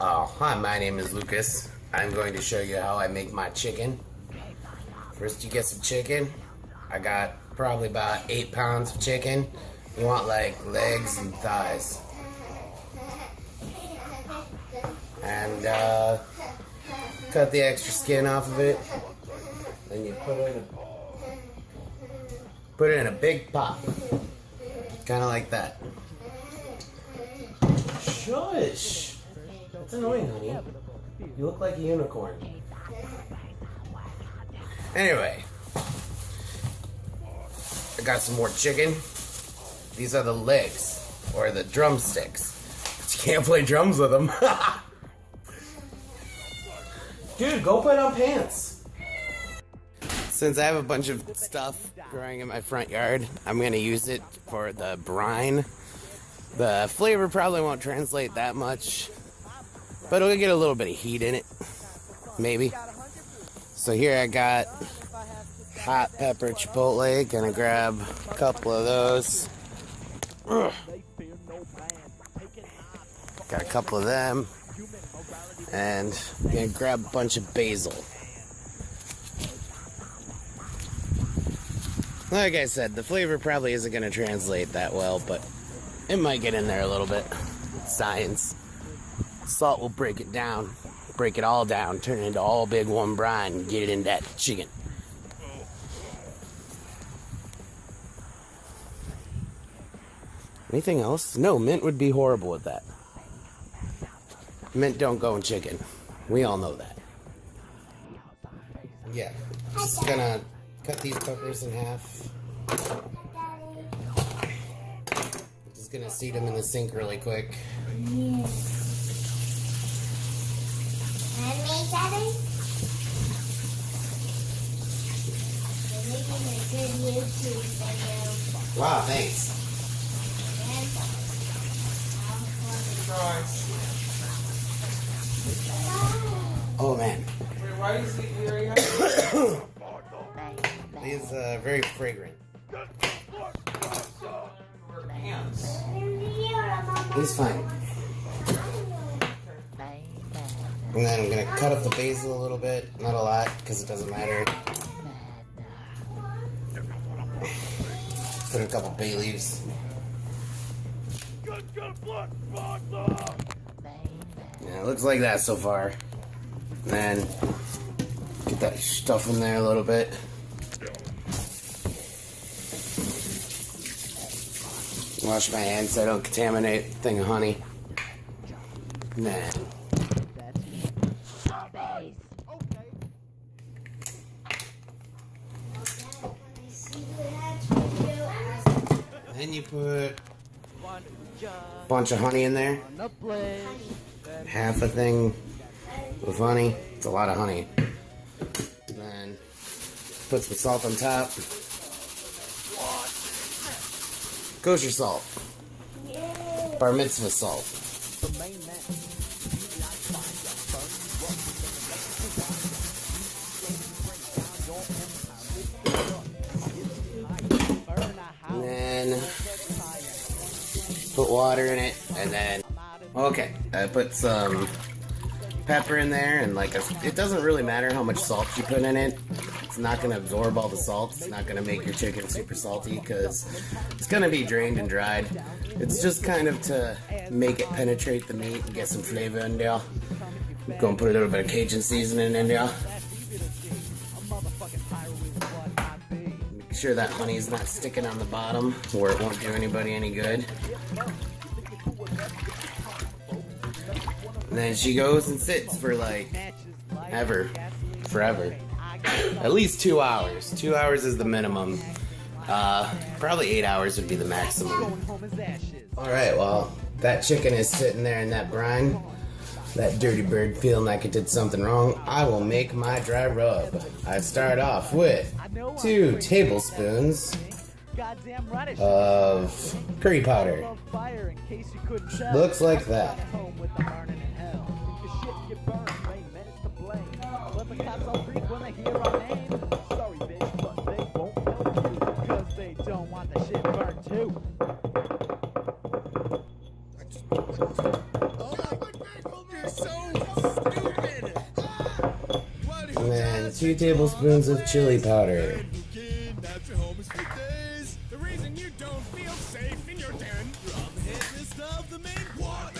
Hi, my name is Lucas. I'm going to show you how I make my chicken. First, you get some chicken. I got probably about 8 pounds of chicken. You want like legs and thighs. And cut the extra skin off of it. Then you put it in a big pot. Kind of like that. Shush! That's annoying, honey. You look like a unicorn. Anyway, I got some more chicken. These are the legs, or the drumsticks. But you can't play drums with them. Dude, go put on pants. Since I have a bunch of stuff growing in my front yard, I'm going to use it for the brine. The flavor probably won't translate that much, but it'll get a little bit of heat in it, maybe. So here I got hot pepper chipotle, gonna grab a couple of those. Got a couple of them, and I'm gonna grab a bunch of basil. Like I said, the flavor probably isn't gonna translate that well, but it might get in there a little bit. Science. Salt will break it down. Break it all down. Turn it into all big one brine and get it in that chicken. Anything else? No, mint would be horrible with that. Mint don't go in chicken. We all know that. Yeah. Just gonna cut these peppers in half. Gonna seed them in the sink really quick. Yeah. Wow, thanks. Oh man. Wait, why is he hearing These very fragrant. He's fine. And then I'm gonna cut up the basil a little bit, not a lot, because it doesn't matter. Put a couple bay leaves. Yeah, it looks like that so far. And then get that stuff in there a little bit. Wash my hands so I don't contaminate the thing of honey. Nah. Then you put a bunch of honey in there. Half a thing with honey. It's a lot of honey. Then put some salt on top. Kosher salt. Bar mitzvah salt. And then put water in it, and then okay, I put some pepper in there, and it doesn't really matter how much salt you put in it. It's not going to absorb all the salt. It's not going to make your chicken super salty because it's going to be drained and dried. It's just kind of to make it penetrate the meat and get some flavor in there. Go and put a little bit of Cajun seasoning in there. Make sure that honey's not sticking on the bottom where it won't do anybody any good. And then she goes and sits for forever. At least 2 hours. 2 hours is the minimum. Probably 8 hours would be the maximum. Alright, well, that chicken is sitting there in that brine. That dirty bird feeling like it did something wrong. I will make my dry rub. I'd start off with 2 tablespoons of curry powder. Looks like that. Oh my God, you're so 2 tablespoons of chili powder. The reason you don't feel safe in your den. Rob the hit list of the main quad.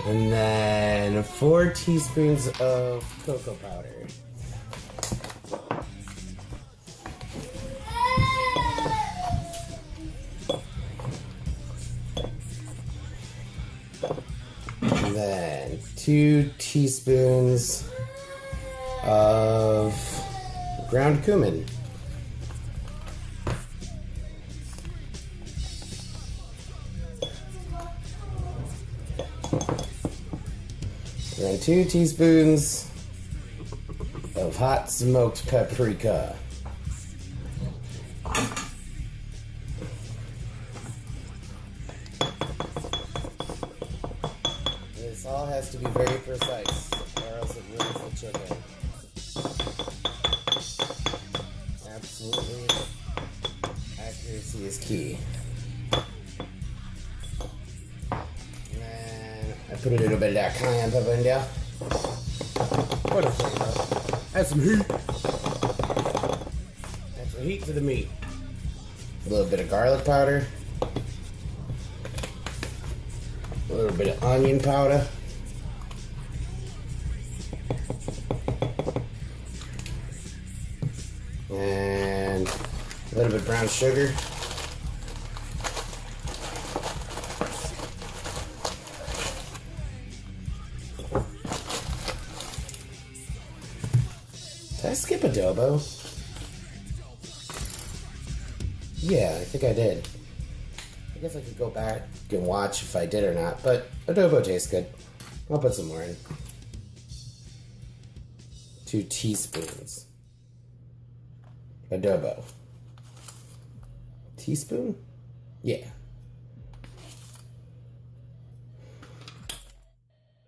And then 4 teaspoons of cocoa powder. And then 2 teaspoons of ground cumin. And then 2 teaspoons of hot smoked paprika. This all has to be very precise, or else it ruins the chicken. Absolutely, accuracy is key. I put a little bit of that cayenne pepper in there. What a flavor. Add some heat. Add some heat to the meat. A little bit of garlic powder. A little bit of onion powder. And a little bit of brown sugar. Did I skip adobo? Yeah, I think I did. I guess I could go back and watch if I did or not, but adobo tastes good. I'll put some more in. 2 teaspoons. Adobo. Teaspoon? Yeah.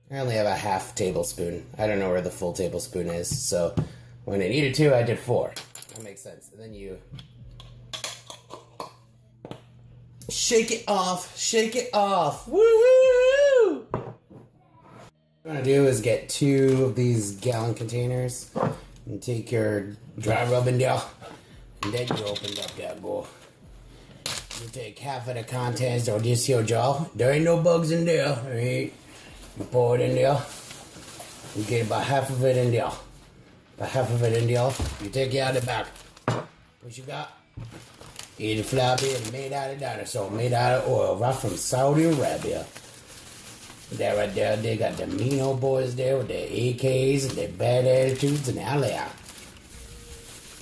I only have a half tablespoon. I don't know where the full tablespoon is, so when I needed 2, I did 4. That makes sense. And then you shake it off, shake it off. Woohoo! What I'm gonna do is get 2 of these gallon containers and take your dry rub in there, and then you open up that bowl. You take half of the contents of this here jar. There ain't no bugs in there, alright? You pour it in there. You get about half of it in there. About half of it in there. You take it out the back. What you got? It's floppy and made out of dinosaur, made out of oil, right from Saudi Arabia. There, right there, they got the mean old boys there with their AKs and their bad attitudes and all that.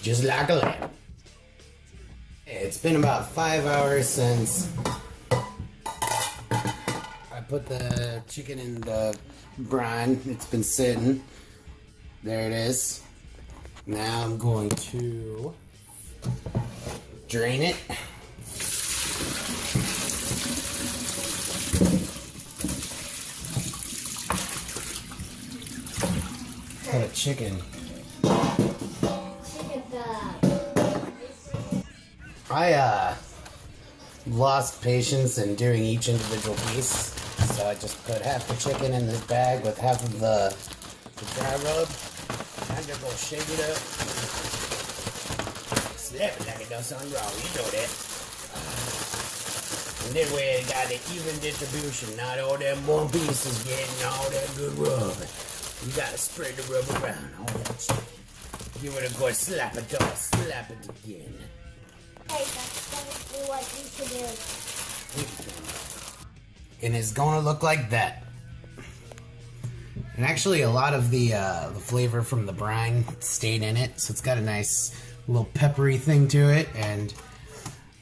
Just like a lamb. It's been about 5 hours since I put the chicken in the brine. It's been sitting. There it is. Now I'm going to drain it. Got a chicken. I lost patience in doing each individual piece, so I just put half the chicken in this bag with half of the dry rub. I'm gonna go shake it up. Slap it like it does on raw, you know that. And this way it got an even distribution, not all them one pieces getting all that good rub. You gotta spread the rub around, all that chicken. Give it a good slap it up, slap it again. Hey, that's definitely what you should do. And it's gonna look like that. And actually a lot of the flavor from the brine stayed in it, so it's got a nice little peppery thing to it, and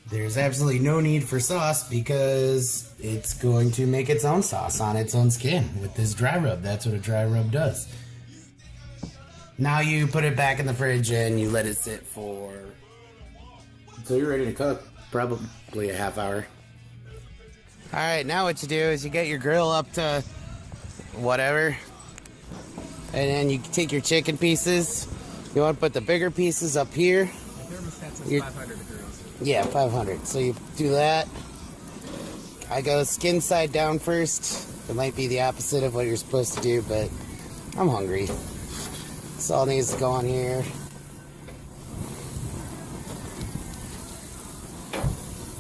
there's absolutely no need for sauce because it's going to make its own sauce on its own skin with this dry rub. That's what a dry rub does. Now you put it back in the fridge and you let it sit for until you're ready to cook, probably a half hour. Alright, now what you do is you get your grill up to whatever, and then you take your chicken pieces You want to put the bigger pieces up here. The thermostat says You're- 500 degrees. Yeah, 500. So you do that. I go skin side down first. It might be the opposite of what you're supposed to do, but I'm hungry. This all needs to go on here.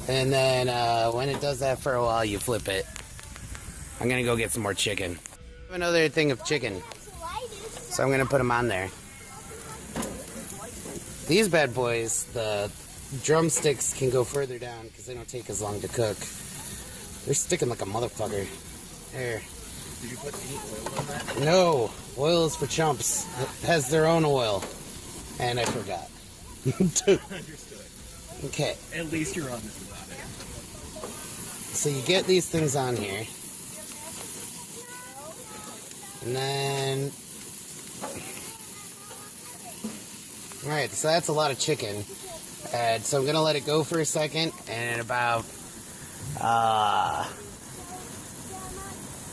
And then when it does that for a while, you flip it. I'm gonna go get some more chicken. I have another thing of chicken, so I'm gonna put them on there. These bad boys, the drumsticks can go further down because they don't take as long to cook. They're sticking like a motherfucker. There. Did you put any oil on that? No, oil is for chumps. It has their own oil. And I forgot. Understood. Okay, At least you're honest about it. so you get these things on here. And then... Alright, so that's a lot of chicken. And so I'm going to let it go for a second. And in about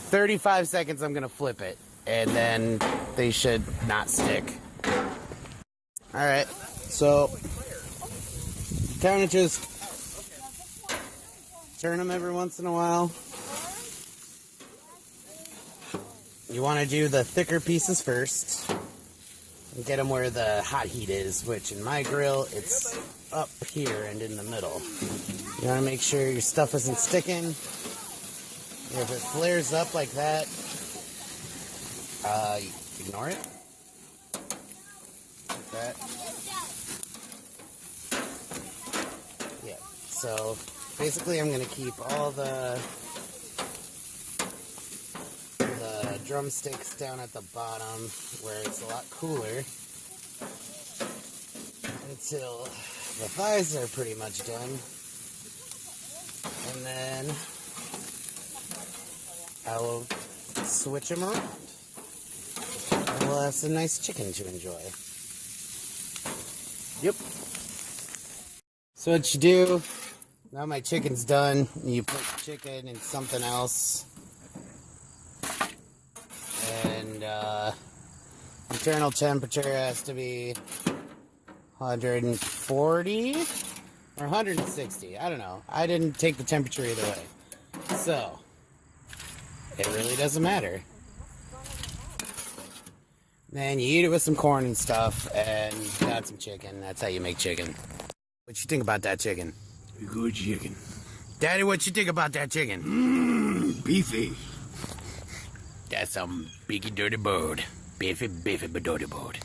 35 seconds, I'm going to flip it. And then they should not stick. Alright, so kind of just turn them every once in a while. You want to do the thicker pieces first. And get them where the hot heat is, which in my grill, it's up here and in the middle. You want to make sure your stuff isn't sticking. If it flares up like that, ignore it. Like that. Yeah, so basically I'm going to keep all the drumsticks down at the bottom where it's a lot cooler until the thighs are pretty much done. And then I will switch them around. And we'll have some nice chicken to enjoy. Yep. So what you do, now my chicken's done, you put the chicken in something else. And internal temperature has to be 140 or 160. I don't know. I didn't take the temperature either way. So, it really doesn't matter. Then you eat it with some corn and stuff, and you got some chicken. That's how you make chicken. What you think about that chicken? Good chicken. Daddy, what you think about that chicken? Beefy. That's some beaky dirty bird. Beefy, beefy, but dirty bird.